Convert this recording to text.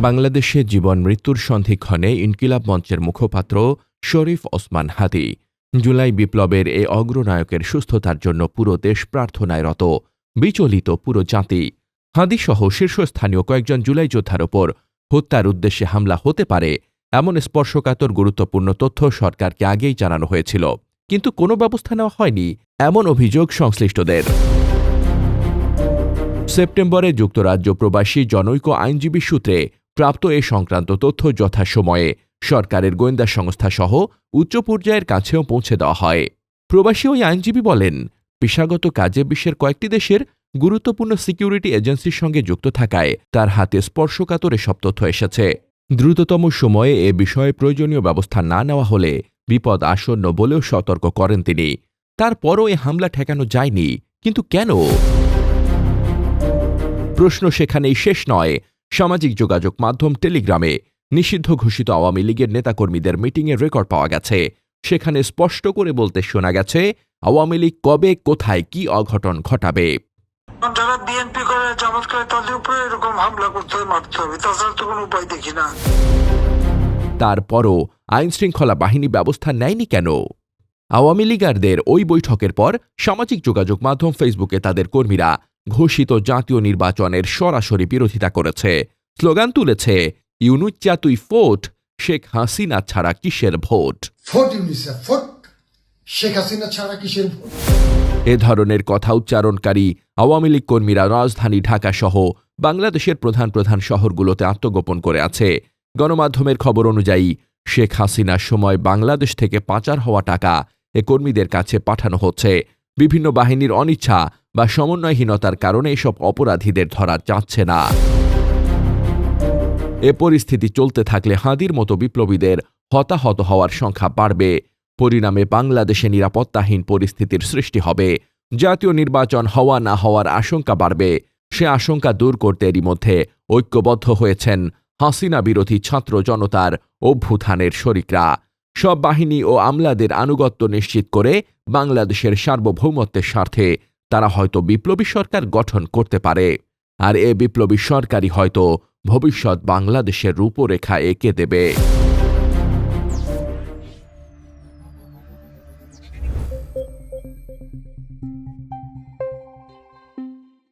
বাংলাদেশে জীবন মৃত্যুর সন্ধিক্ষণে ইনকিলাব মঞ্চের মুখপাত্র শরীফ ওসমান হাদী জুলাই বিপ্লবের এ অগ্রনায়কের সুস্থতার জন্য পুরো দেশ প্রার্থনায় রত, বিচলিত পুরো জাতি। হাদীসহ শীর্ষস্থানীয় কয়েকজন জুলাই যোদ্ধার ওপর হত্যার উদ্দেশ্যে হামলা হতে পারে এমন স্পর্শকাতর গুরুত্বপূর্ণ তথ্য সরকারকে আগেই জানানো হয়েছিল, কিন্তু কোনো ব্যবস্থা নেওয়া হয়নি এমন অভিযোগ সংশ্লিষ্টদের। সেপ্টেম্বরে যুক্তরাজ্য প্রবাসী জনৈক আইনজীবী সূত্রে প্রাপ্ত এ সংক্রান্ত তথ্য যথাসময়ে সরকারের গোয়েন্দা সংস্থা সহ উচ্চ পর্যায়ের কাছেও পৌঁছে দেওয়া হয়। প্রবাসী ওই আইনজীবী বলেন, পেশাগত কাজে বিশ্বের কয়েকটি দেশের গুরুত্বপূর্ণ সিকিউরিটি এজেন্সির সঙ্গে যুক্ত থাকায় তার হাতে স্পর্শকাতর এসব তথ্য এসেছে। দ্রুততম সময়ে এ বিষয়ে প্রয়োজনীয় ব্যবস্থা না নেওয়া হলে বিপদ আসন্ন বলেও সতর্ক করেন তিনি। তারপরও এ হামলা ঠেকানো যায়নি, কিন্তু কেন? প্রশ্ন সেখানেই শেষ নয়। সামাজিক যোগাযোগ মাধ্যম টেলিগ্রামে নিষিদ্ধ ঘোষিত আওয়ামী লীগের নেতাকর্মীদের মিটিংয়ের রেকর্ড পাওয়া গেছে। সেখানে স্পষ্ট করে বলতে শোনা গেছে, আওয়ামী লীগ কবে কোথায় কি অঘটন ঘটাবে। যারা বিএনপি করে, জামাত করে, তাদের উপরে এরকম হামলা করতে হবে, মারতে হবে, তাছাড়া তো কোনো উপায় দেখি না। তারপরও আইনশৃঙ্খলা বাহিনী ব্যবস্থা নেয়নি কেন? আওয়ামী লীগারদের ওই বৈঠকের পর সামাজিক যোগাযোগ মাধ্যম ফেসবুকে তাদের কর্মীরা ঘোষিত জাতীয় নির্বাচনের সরাসরি বিরোধিতা করেছে, স্লোগান তুলেছে, ইউনুচ্চা তুই ফোট, শেখ হাসিনা ছাড়া কিসের ভোট। এ ধরনের কথা উচ্চারণকারী আওয়ামী লীগ কর্মীরা রাজধানী ঢাকা সহ বাংলাদেশের প্রধান প্রধান শহরগুলোতে আত্মগোপন করে আছে। গণমাধ্যমের খবর অনুযায়ী শেখ হাসিনার সময় বাংলাদেশ থেকে পাচার হওয়া টাকা এ কর্মীদের কাছে পাঠানো হচ্ছে। বিভিন্ন বাহিনীর অনিচ্ছা বা সমন্বয়হীনতার কারণে এসব অপরাধীদের ধরা যাচ্ছে না। এ পরিস্থিতি চলতে থাকলে হাদীর মতো বিপ্লবীদের হতাহত হওয়ার সংখ্যা বাড়বে। পরিণামে বাংলাদেশে নিরাপত্তাহীন পরিস্থিতির সৃষ্টি হবে। জাতীয় নির্বাচন হওয়া না হওয়ার আশঙ্কা বাড়বে। সে আশঙ্কা দূর করতে এরই মধ্যে ঐক্যবদ্ধ হয়েছেন হাসিনা বিরোধী ছাত্র জনতার অভ্যুত্থানের শরিকরা। সব বাহিনী ও আমলাদের আনুগত্য নিশ্চিত করে বাংলাদেশের সার্বভৌমত্বের স্বার্থে তারা হয়তো বিপ্লবী সরকার গঠন করতে পারে। আর এ বিপ্লবী সরকারই হয়তো ভবিষ্যৎ বাংলাদেশের রূপরেখা এঁকে দেবে।